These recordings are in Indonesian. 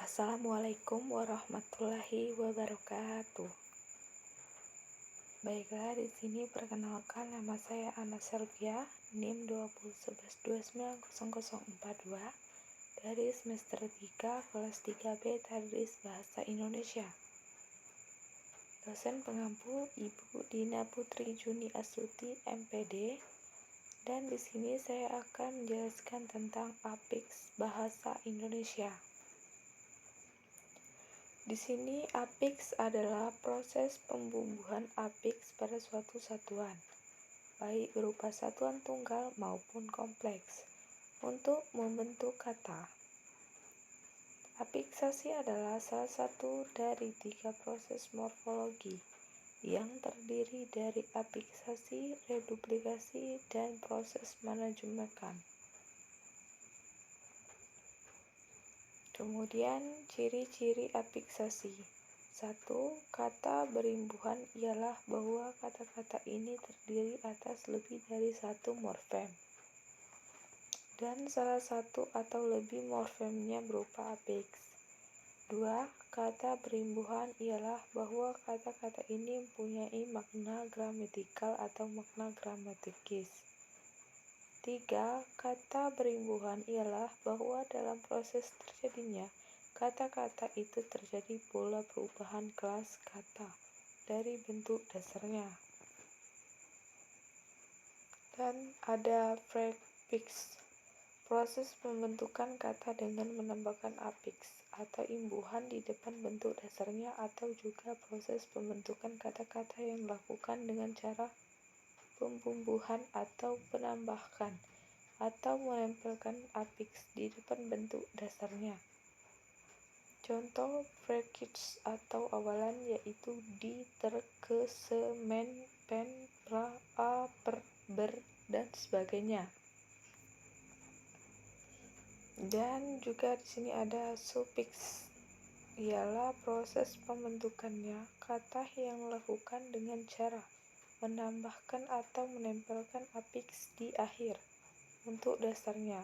Assalamualaikum warahmatullahi wabarakatuh. Baiklah, di sini perkenalkan nama saya Ana Selvia, NIM 2011290042 dari semester 3 kelas 3B Tadris Bahasa Indonesia. Dosen pengampu Ibu Dina Putri Juni Astuti, MPD. Dan di sini saya akan menjelaskan tentang APIX Bahasa Indonesia. Di sini APIX adalah proses pembubuhan APIX pada suatu satuan, baik berupa satuan tunggal maupun kompleks, untuk membentuk kata. Afiksasi adalah salah satu dari 3 proses morfologi yang terdiri dari afiksasi, reduplikasi, dan proses manajemekan. Kemudian, ciri-ciri afiksasi. 1. Kata berimbuhan ialah bahwa kata-kata ini terdiri atas lebih dari satu morfem, dan salah satu atau lebih morfemnya berupa afiks. 2. Kata berimbuhan ialah bahwa kata-kata ini mempunyai makna gramatikal atau makna gramatikis. 3. Kata berimbuhan ialah bahwa dalam proses terjadinya kata-kata itu terjadi pola perubahan kelas kata dari bentuk dasarnya. Dan ada prefix, proses pembentukan kata dengan menambahkan afiks atau imbuhan di depan bentuk dasarnya, atau juga proses pembentukan kata-kata yang dilakukan dengan cara pembumbuhan atau penambahkan atau menempelkan afiks di depan bentuk dasarnya. Contoh prefix atau awalan yaitu di, ter, ke, se, men, pen, pra, a, per, ber, dan sebagainya. Dan juga di sini ada sufiks, ialah proses pembentukannya kata yang dilakukan dengan cara menambahkan atau menempelkan afiks di akhir untuk dasarnya.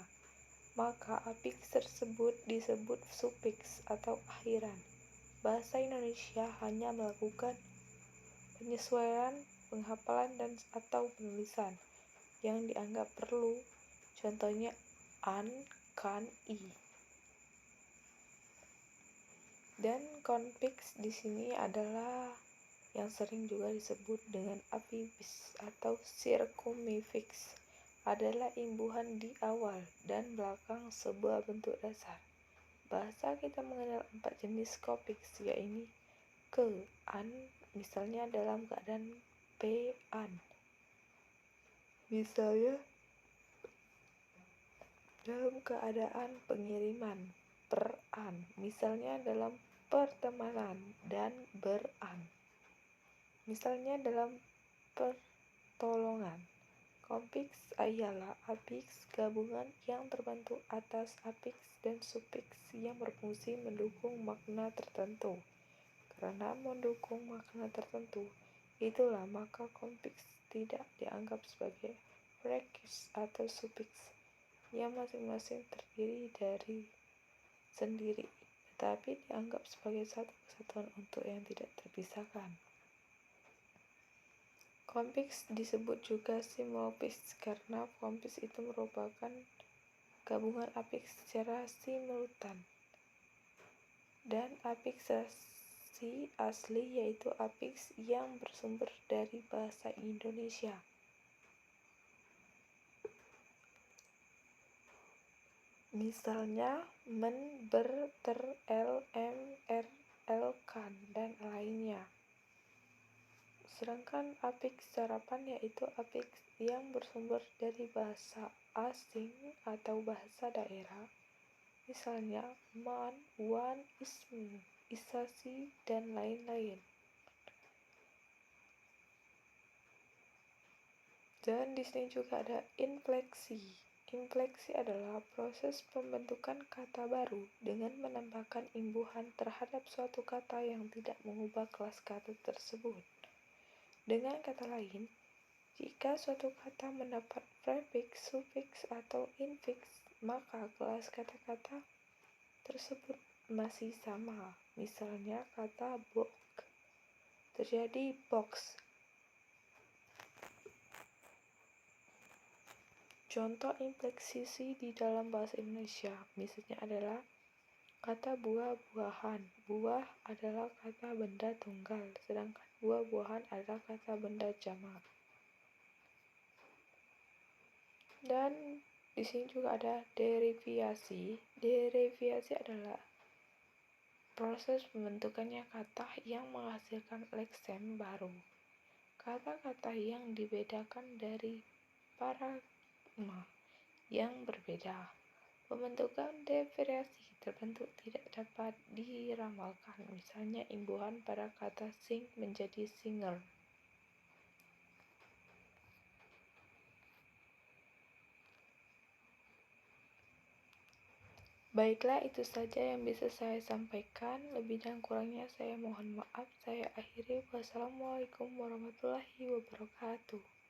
Maka afiks tersebut disebut sufiks atau akhiran. Bahasa Indonesia hanya melakukan penyesuaian, penghafalan, dan atau penulisan yang dianggap perlu. Contohnya an, kan, i. Dan konfiks di sini adalah yang sering juga disebut dengan afiks atau sirkumifiks, adalah imbuhan di awal dan belakang sebuah bentuk dasar. Bahasa kita mengenal 4 jenis konfiks, yaitu ke, an, misalnya dalam keadaan p-an, misalnya dalam keadaan pengiriman, per-an, misalnya dalam pertemanan, dan ber-an, misalnya dalam pertolongan. Konfiks ialah afiks gabungan yang terbentuk atas afiks dan sufiks yang berfungsi mendukung makna tertentu. Karena mendukung makna tertentu, itulah maka konfiks tidak dianggap sebagai prefiks atau sufiks yang masing-masing terdiri dari sendiri, tetapi dianggap sebagai satu kesatuan untuk yang tidak terpisahkan. Konfiks disebut juga simulfiks karena konfiks itu merupakan gabungan afiks secara simultan. Dan afiksasi asli yaitu afiks yang bersumber dari bahasa Indonesia. Misalnya men, ber, ter, el, em, er, el, kan, dan lainnya. Sedangkan afiks serapan yaitu afiks yang bersumber dari bahasa asing atau bahasa daerah. Misalnya man, wan, ism, isasi, dan lain-lain. Dan di sini juga ada infleksi. Infleksi adalah proses pembentukan kata baru dengan menambahkan imbuhan terhadap suatu kata yang tidak mengubah kelas kata tersebut. Dengan kata lain, jika suatu kata mendapat prefiks, sufiks, atau infiks, maka kelas kata-kata tersebut masih sama. Misalnya kata box, terjadi box. Contoh impleksisi di dalam bahasa Indonesia misalnya adalah kata buah-buahan. Buah adalah kata benda tunggal, sedangkan buah-buahan adalah kata benda jamak. Dan di sini juga ada derivasi. Derivasi adalah proses pembentukannya kata yang menghasilkan lексem baru. Kata-kata yang dibedakan dari paragma yang berbeda. Pembentukan derivasi terbentuk tidak dapat diramalkan. Misalnya imbuhan pada kata sing menjadi singer. Baiklah, itu saja yang bisa saya sampaikan. Lebih dan kurangnya saya mohon maaf. Saya akhiri. Wassalamualaikum warahmatullahi wabarakatuh.